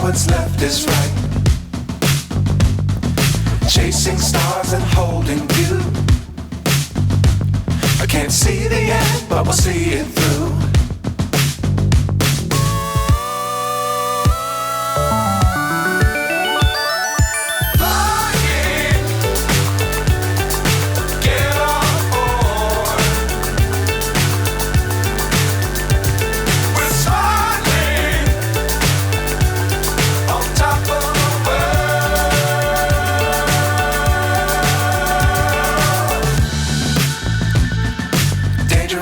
what's left is right. Chasing stars and holding you. I can't see the end, but we'll see it through.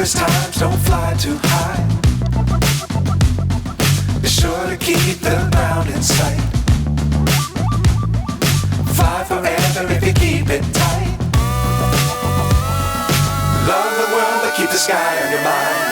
Times don't fly too high. Be sure to keep the ground in sight. Fly forever if you keep it tight. Love the world but keep the sky on your mind.